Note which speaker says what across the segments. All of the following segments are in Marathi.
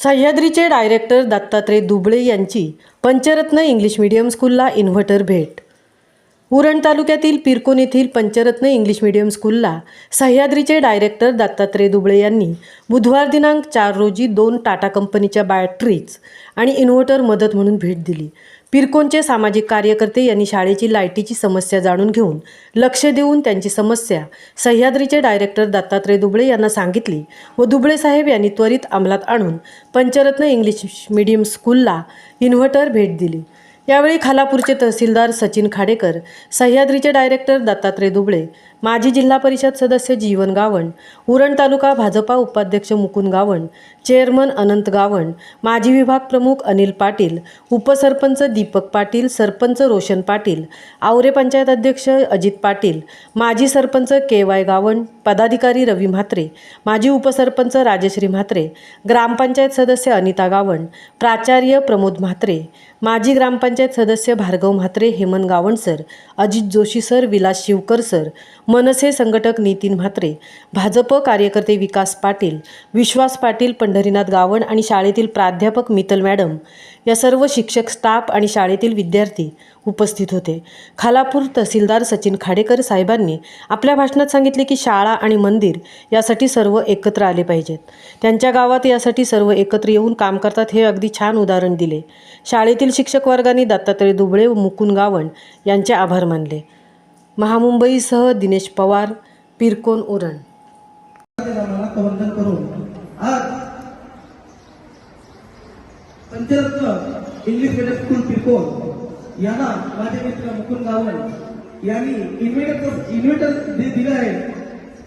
Speaker 1: सह्याद्रीचे डायरेक्टर दत्तात्रय दुबळे यांची पंचरत्न इंग्लिश मीडियम स्कूलला इन्व्हर्टर भेट। उरण तालुक्यातील पिरकोन येथील पंचरत्न इंग्लिश मीडियम स्कूलला सह्याद्रीचे डायरेक्टर दत्तात्रय दुबळे यांनी बुधवार दिनांक 4 रोजी 2 टाटा कंपनीच्या बॅटरीज आणि इन्व्हर्टर मदत म्हणून भेट दिली। पिरकोनचे सामाजिक कार्यकर्ते यांनी शाळेची लाईटीची समस्या जाणून घेऊन लक्ष देऊन त्यांची समस्या सह्याद्रीचे डायरेक्टर दत्तात्रय दुबळे यांना सांगितली व दुबळे साहेब यांनी त्वरित अंमलात आणून पंचरत्न इंग्लिश मीडियम स्कूलला इन्व्हर्टर भेट दिली। यावेळी खालापूरचे तहसीलदार सचिन खाडेकर, सह्याद्रीचे डायरेक्टर दत्तात्रय दुबळे, माजी जिल्हा परिषद सदस्य जीवन गावण, उरण तालुका भाजपा उपाध्यक्ष मुकुंद गावण, चेअरमन अनंत गावण, माजी विभाग प्रमुख अनिल पाटील, उपसरपंच दीपक पाटील, सरपंच रोशन पाटील, आवरे पंचायत अध्यक्ष अजित पाटील, माजी सरपंच KY गावण, पदाधिकारी रवी म्हात्रे, माजी उपसरपंच राजश्री म्हात्रे, ग्रामपंचायत सदस्य अनिता गावण, प्राचार्य प्रमोद म्हात्रे, माजी ग्रामपंचायत सदस्य Bhargav Mhatre, Hemant Gavan sir, Ajit Joshi sir, Vilas Shivkar sir, MNS संघटक नितीन म्हात्रे, भाजप कार्यकर्ते विकास पाटील, विश्वास पाटील, पंढरीनाथ गावण आणि शाळेतील प्राध्यापक मितल मॅडम या सर्व शिक्षक, स्टाफ आणि शाळेतील विद्यार्थी उपस्थित होते। खालापूर तहसीलदार सचिन खाडेकर साहेबांनी आपल्या भाषणात सांगितले की शाळा आणि मंदिर यासाठी सर्व एकत्र आले पाहिजेत। त्यांच्या गावात यासाठी सर्व एकत्र येऊन काम करतात हे अगदी छान उदाहरण दिले। शाळेतील शिक्षक वर्गांनी दत्तात्रय दुबळे व मुकुंद गावण यांचे आभार मानले। महामुंबईसह Dinesh Pawar, Pirkon, Uran.
Speaker 2: Pancharatna English medium school Pirkon यांना माझे मित्र मुकुंद गावण यांनी इन्व्हर्टर दिलं आहे।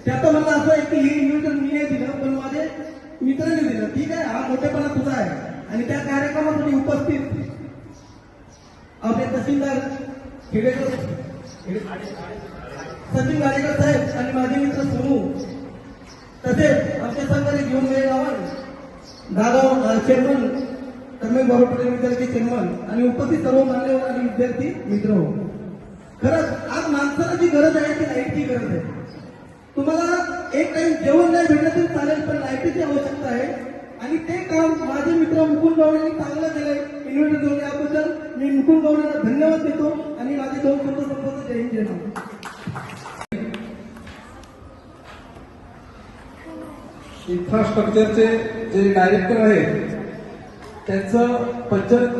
Speaker 2: त्याचं म्हणणं असं आहे की हे इन्व्हर्टर मी नाही दिलं, पण माझे मित्रांनी दिलं। ठीक आहे, हा मोठेपणा तुझा आहे। आणि त्या कार्यक्रमासाठी उपस्थित आपले तहसीलदार सचिन गाडेकर साहेब आणि माझे मित्र सोनू, तसेच आमच्या संघाने घेऊन गावण, दादा चेअरमन कर्मवीर बाबापटे विद्यार्थी चेअरमन आणि उपस्थित सर्व मान्यवर आणि विद्यार्थी मित्र हो, खरंच आज माणसाला जी गरज आहे ती लाईटची गरज आहे। तुम्हाला एक टाइम जेवण नाही भेटलं तरी चालेल, पण लाईटची आवश्यकता आहे। आणि ते काम माझे मित्र मुकुंद गावण यांनी चांगलं केलंय। इन्व्हर्टर देऊन याबद्दल मी मुकुंद गावणला धन्यवाद देतो आणि माझे दोन शब्द संपवतो। जय हिंद, जय महाराष्ट्र।
Speaker 3: इन्फ्रास्ट्रक्चरचे जे डायरेक्टर आहेत त्यांचं पंचरत्न